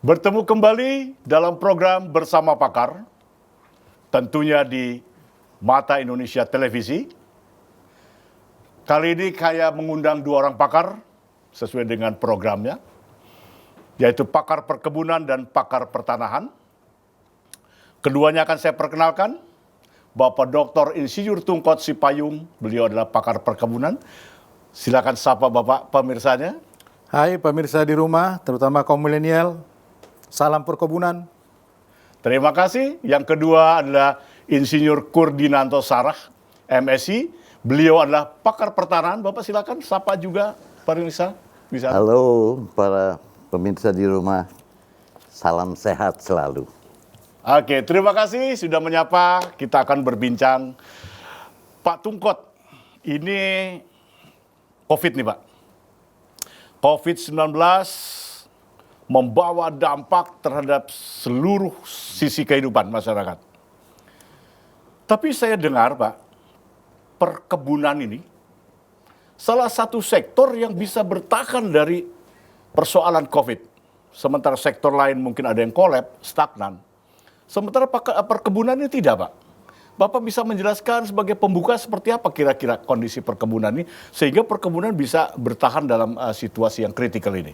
Bertemu kembali dalam program Bersama Pakar, tentunya di Mata Indonesia Televisi. Kali ini saya mengundang dua orang pakar sesuai dengan programnya, yaitu pakar perkebunan dan pakar pertanahan. Keduanya akan saya perkenalkan, Bapak Dr. Insinyur Tungkot Sipayung, beliau adalah pakar perkebunan. Silakan sapa Bapak pemirsanya. Hai pemirsa di rumah, terutama kaum milenial. Salam perkebunan. Terima kasih. Yang kedua adalah Insinyur Kurdinanto Sarah, MSI. Beliau adalah pakar pertanahan. Bapak silakan sapa juga pemirsa. Bisa. Halo para pemirsa di rumah. Salam sehat selalu. Oke, terima kasih sudah menyapa. Kita akan berbincang. Pak Tungkot, ini COVID nih Pak. COVID-19 membawa dampak terhadap seluruh sisi kehidupan masyarakat. Tapi saya dengar Pak, perkebunan ini salah satu sektor yang bisa bertahan dari persoalan COVID. Sementara sektor lain mungkin ada yang kolab, stagnan. Sementara perkebunan ini tidak Pak. Bapak bisa menjelaskan sebagai pembuka seperti apa kira-kira kondisi perkebunan ini sehingga perkebunan bisa bertahan dalam situasi yang kritikal ini.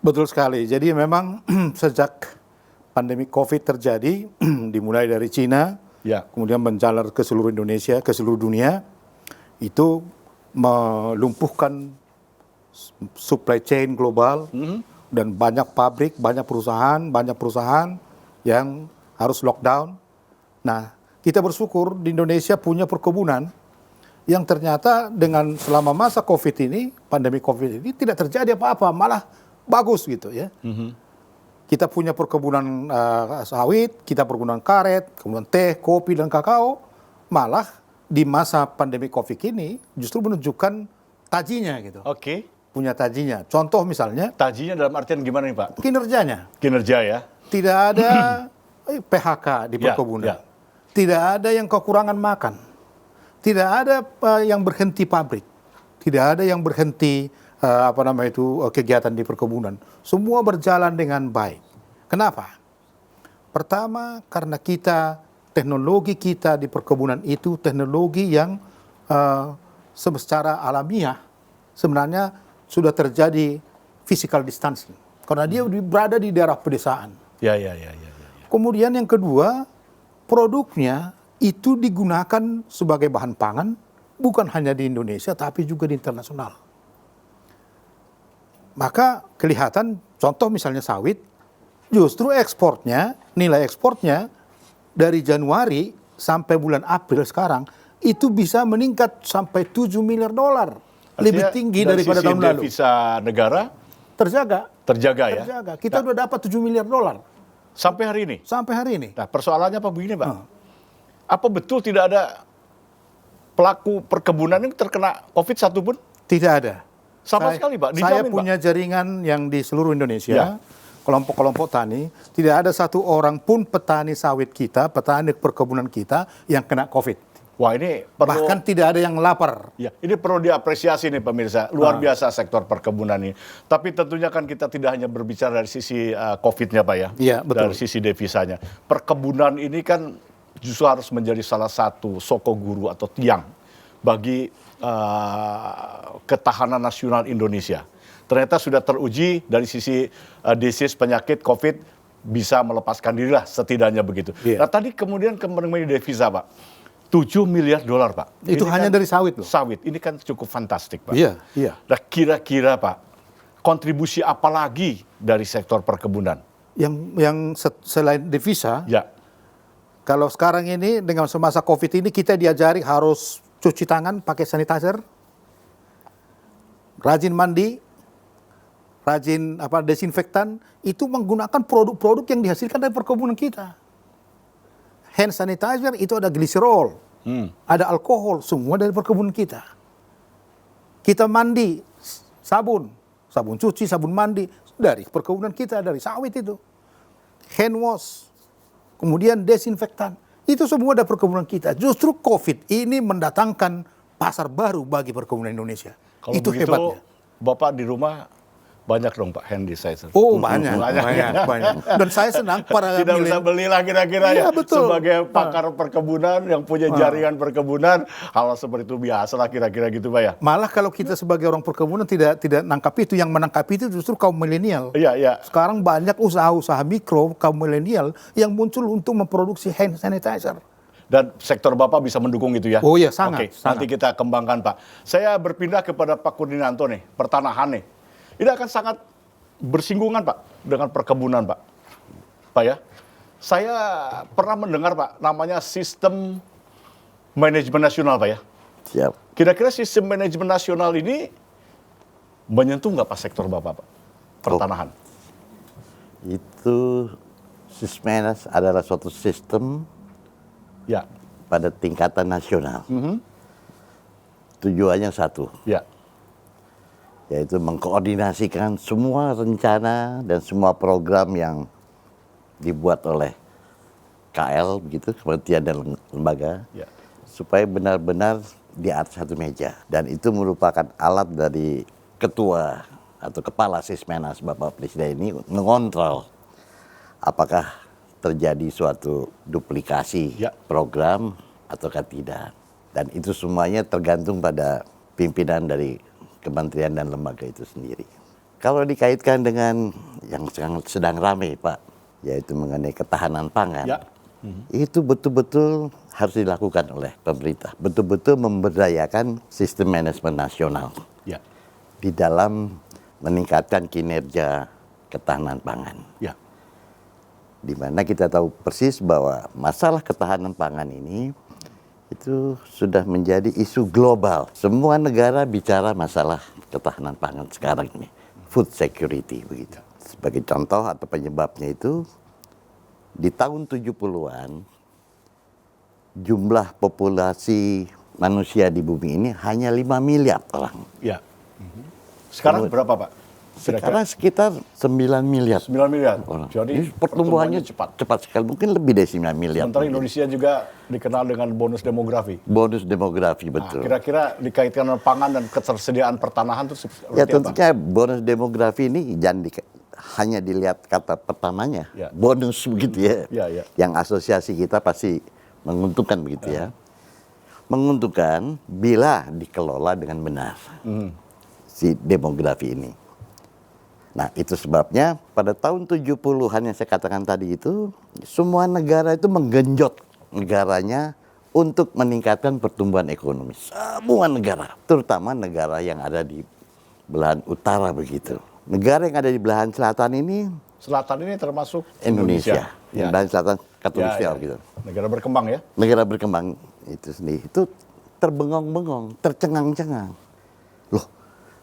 Betul sekali. Jadi memang sejak pandemi COVID terjadi, dimulai dari Cina, Ya. kemudian menjalar ke seluruh Indonesia, ke seluruh dunia, itu melumpuhkan supply chain global dan banyak pabrik, banyak perusahaan yang harus lockdown. Nah, kita bersyukur di Indonesia punya perkebunan yang ternyata dengan selama masa COVID ini, pandemi COVID ini tidak terjadi apa-apa, malah bagus gitu ya. Kita punya perkebunan sawit, kita perkebunan karet, kemudian teh, kopi, dan kakao. Malah di masa pandemi COVID ini justru menunjukkan tajinya gitu. Oke. Punya tajinya. Contoh misalnya, Tajinya dalam artian gimana nih Pak? kinerjanya. Kinerja ya. Tidak ada PHK di Ya, perkebunan. ya. Tidak ada yang kekurangan makan. Tidak ada yang berhenti pabrik. Tidak ada yang berhenti kegiatan di perkebunan. Semua berjalan dengan baik. Kenapa? Pertama, karena teknologi kita di perkebunan itu teknologi yang secara alamiah sebenarnya sudah terjadi physical distancing. Karena dia berada di daerah pedesaan. Ya. Kemudian yang kedua, produknya itu digunakan sebagai bahan pangan bukan hanya di Indonesia tapi juga di internasional. Maka kelihatan contoh misalnya sawit, justru ekspornya, nilai ekspornya dari Januari sampai bulan April sekarang itu bisa meningkat sampai 7 miliar dolar. Lebih tinggi daripada tahun lalu. Devisa negara terjaga ya. Terjaga. Kita udah dapat 7 miliar dolar. Sampai hari ini. Sampai hari ini. Nah, persoalannya apa begini, Pak? Apa betul tidak ada pelaku perkebunan yang terkena COVID satupun? Tidak ada. Sama sekali, Pak. Saya Dijamin, punya jaringan yang di seluruh Indonesia, Ya. kelompok-kelompok tani, tidak ada satu orang pun petani sawit kita, petani perkebunan kita yang kena COVID. Wah, ini perlu, Bahkan tidak ada yang lapar. ya, ini perlu diapresiasi nih pemirsa. Luar biasa sektor perkebunan ini. Tapi tentunya kan kita tidak hanya berbicara dari sisi COVID-nya, Pak ya. Iya, betul. Dari sisi devisanya. Perkebunan ini kan justru harus menjadi salah satu soko guru atau tiang bagi ketahanan nasional Indonesia. Ternyata sudah teruji dari sisi disease penyakit COVID bisa melepaskan diri lah setidaknya begitu. Iya. Nah tadi kemudian kembali devisa Pak, 7 miliar dolar Pak. Itu Ini hanya kan dari sawit loh. Sawit, ini kan cukup fantastik Pak. Iya. Nah kira-kira Pak, kontribusi apa lagi dari sektor perkebunan? Yang selain devisa, Ya, kalau sekarang ini dengan semasa COVID ini kita diajari harus cuci tangan pakai sanitizer, rajin mandi, rajin desinfektan, itu menggunakan produk-produk yang dihasilkan dari perkebunan kita. Hand sanitizer itu ada gliserol, ada alkohol, semua dari perkebunan kita. Kita mandi, sabun cuci, sabun mandi, dari perkebunan kita, dari sawit itu. Hand wash, kemudian desinfektan, itu semua dari perkebunan kita. Justru COVID ini mendatangkan pasar baru bagi perkebunan Indonesia. kalau Itu begitu hebatnya. Bapak di rumah Banyak dong Pak hand sanitizer. Oh banyak. Dan saya senang para Tidak usah belilah kira-kira Iya, ya. betul. Sebagai pakar perkebunan yang punya jaringan perkebunan, hal seperti itu biasa lah kira-kira gitu Pak ya. Malah kalau kita sebagai orang perkebunan tidak nangkap itu, yang menangkap itu justru kaum milenial. Iya, iya. Sekarang banyak usaha-usaha mikro kaum milenial yang muncul untuk memproduksi hand sanitizer. Dan sektor Bapak bisa mendukung itu ya? Oh iya, sangat, Oke, sangat. nanti kita kembangkan Pak. Saya berpindah kepada Pak Kurdinanto nih, pertanahan nih. Ini akan sangat bersinggungan Pak dengan perkebunan Pak. Pak ya, saya pernah mendengar Pak, namanya sistem manajemen nasional Pak ya. Siap. Kira-kira sistem manajemen nasional ini menyentuh nggak Pak sektor Bapak Pak? Pertanahan. Itu Sismenas adalah suatu sistem Ya, pada tingkatan nasional. Tujuannya satu, ya, yaitu mengkoordinasikan semua rencana dan semua program yang dibuat oleh KL, begitu, Kementerian dan lembaga, ya. supaya benar-benar di atas satu meja. Dan itu merupakan alat dari ketua atau kepala Sismenas, Bapak Presiden ini, mengontrol apakah terjadi suatu duplikasi Ya. program ataukah tidak. Dan itu semuanya tergantung pada pimpinan dari kementerian dan lembaga itu sendiri. Kalau dikaitkan dengan yang sedang ramai Pak, yaitu mengenai ketahanan pangan, Ya. itu betul-betul harus dilakukan oleh pemerintah. Betul-betul memberdayakan sistem manajemen nasional Ya, di dalam meningkatkan kinerja ketahanan pangan. ya, Di mana kita tahu persis bahwa masalah ketahanan pangan ini itu sudah menjadi isu global. Semua negara bicara masalah ketahanan pangan sekarang ini. Food security begitu. Sebagai contoh atau penyebabnya itu, di tahun 70-an jumlah populasi manusia di bumi ini hanya 5 miliar orang. ya. Sekarang berapa Pak? Sekarang sekitar 9 miliar 9 miliar. orang. Jadi Ini pertumbuhannya cepat sekali, mungkin lebih dari 9 miliar. Sementara Indonesia juga dikenal dengan bonus demografi. Bonus demografi, Nah, betul. kira-kira dikaitkan dengan pangan dan ketersediaan pertanahan itu seperti Ya apa? tentunya bonus demografi ini jangan hanya dilihat kata pertamanya, Ya. bonus begitu ya. Ya, ya. Yang asosiasi kita pasti menguntungkan begitu ya. Menguntungkan bila dikelola dengan benar si demografi ini. Nah itu sebabnya pada tahun 70-an yang saya katakan tadi itu, semua negara itu menggenjot negaranya untuk meningkatkan pertumbuhan ekonomi. Semua negara, terutama negara yang ada di belahan utara begitu. Negara yang ada di belahan selatan ini, Selatan ini termasuk Indonesia. Ya. Belahan selatan Ya, Katulistiwa ya. gitu. Negara berkembang ya. Negara berkembang itu sendiri, itu terbengong-bengong, tercengang-cengang. Loh,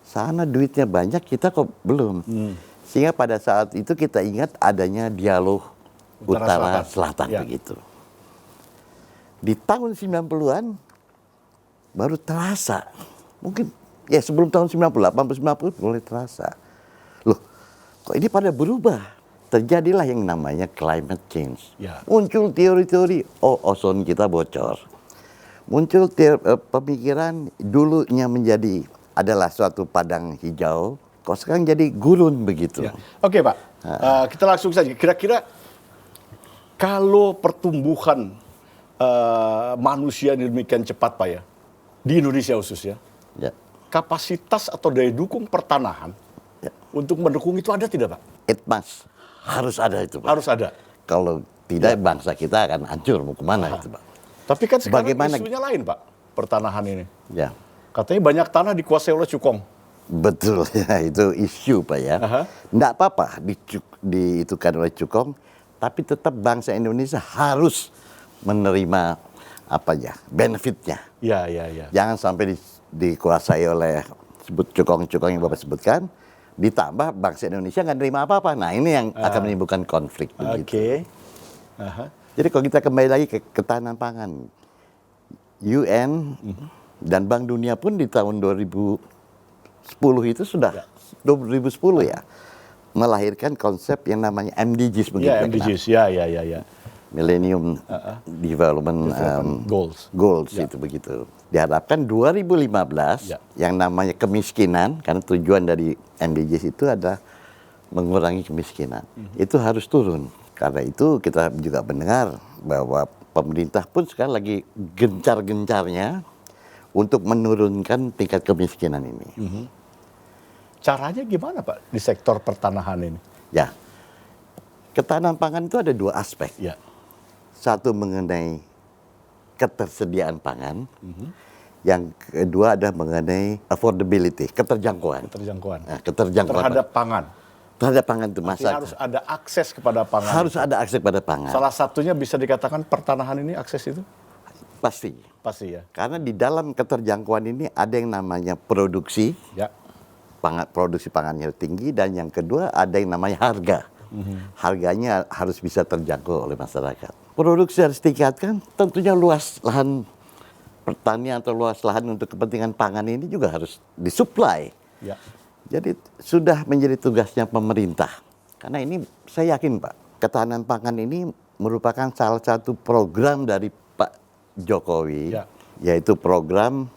sana duitnya banyak, kita kok belum. Sehingga pada saat itu kita ingat adanya dialog Utara-Selatan Ya. begitu. Di tahun 90-an baru terasa. Mungkin ya sebelum tahun 90, 80, 90 mulai terasa. Loh, kok ini pada berubah? Terjadilah yang namanya climate change. Ya. Muncul teori-teori, ozon kita bocor. Muncul pemikiran dulunya menjadi adalah suatu padang hijau, kok sekarang jadi gurun begitu. Ya. Oke Pak, kita langsung saja. Kira-kira kalau pertumbuhan manusia demikian cepat Pak ya, di Indonesia khususnya, Ya. kapasitas atau daya dukung pertanahan Ya. untuk mendukung itu ada tidak Pak? It must. Harus ada itu, Pak. Harus ada. Kalau tidak, bangsa kita akan hancur. Mau kemana itu, Pak? Tapi kan sekarang Bagaimana- isunya lain Pak, pertanahan ini. Ya, Katanya banyak tanah dikuasai oleh cukong. betul. Ya, itu isu, Pak ya. Aha. Nggak apa-apa diitukan oleh cukong, tapi tetap bangsa Indonesia harus menerima apa ya, benefitnya. Ya, ya, ya. Jangan sampai dikuasai oleh cukong-cukong yang Bapak sebutkan, ditambah bangsa Indonesia nggak nerima apa-apa. Nah, ini yang akan menimbulkan konflik begitu. Oke. Aha. Jadi kalau kita kembali lagi ke ketahanan pangan, UN dan Bank Dunia pun di tahun 2010 itu sudah 2010 ya melahirkan konsep yang namanya MDGs begitu. Ya, MDGs. Ya, ya, ya, ya. Millennium Development Goals. itu begitu. Diharapkan 2015 Ya. yang namanya kemiskinan, karena tujuan dari MDGs itu adalah mengurangi kemiskinan. Itu harus turun. Karena itu kita juga mendengar bahwa pemerintah pun sekarang lagi gencar-gencarnya untuk menurunkan tingkat kemiskinan ini. Caranya gimana Pak di sektor pertanahan ini? Ya, ketahanan pangan itu ada dua aspek. Ya. Satu mengenai ketersediaan pangan, yang kedua ada mengenai affordability, keterjangkauan. Keterjangkauan. Nah, keterjangkauan Terhadap pangan. terhadap pangan itu Artinya masalah. harus ada akses kepada pangan. Harus ada akses pada pangan. Salah satunya bisa dikatakan pertanahan ini akses itu? Pasti. Pasti ya. Karena di dalam keterjangkauan ini ada yang namanya produksi, Ya. produksi pangannya tinggi, dan yang kedua ada yang namanya harga. Harganya harus bisa terjangkau oleh masyarakat. Produksi harus ditingkatkan, tentunya luas lahan pertanian atau luas lahan untuk kepentingan pangan ini juga harus disuplai. Ya. Jadi sudah menjadi tugasnya pemerintah. Karena ini saya yakin Pak, ketahanan pangan ini merupakan salah satu program dari Pak Jokowi, Ya. yaitu program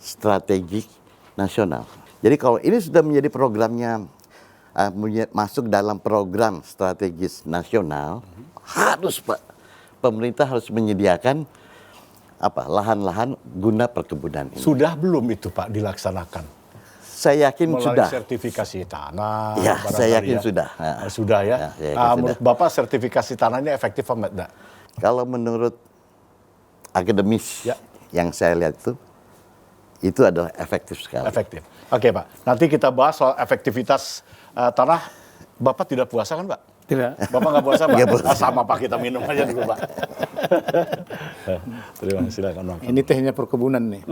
strategik nasional. Jadi kalau ini sudah menjadi programnya, masuk dalam program strategis nasional, harus Pak, pemerintah harus menyediakan lahan-lahan guna perkebunan ini. Sudah belum itu Pak dilaksanakan? Saya yakin Melalui sudah. sertifikasi tanah. Ya, barangkali saya yakin sudah. Sudah ya. Ya, saya yakin Menurut Bapak sertifikasi tanahnya efektif apa enggak? Kalau menurut akademis Ya. yang saya lihat itu adalah efektif sekali. Efektif. Oke Pak, nanti kita bahas soal efektivitas tanah. Bapak tidak puasa kan Pak? Tidak. Bapak nggak puasa Pak? Nggak puasa. Sama Pak, kita minum aja dulu Pak. Terima kasih, silakan Bang. Ini tehnya perkebunan nih.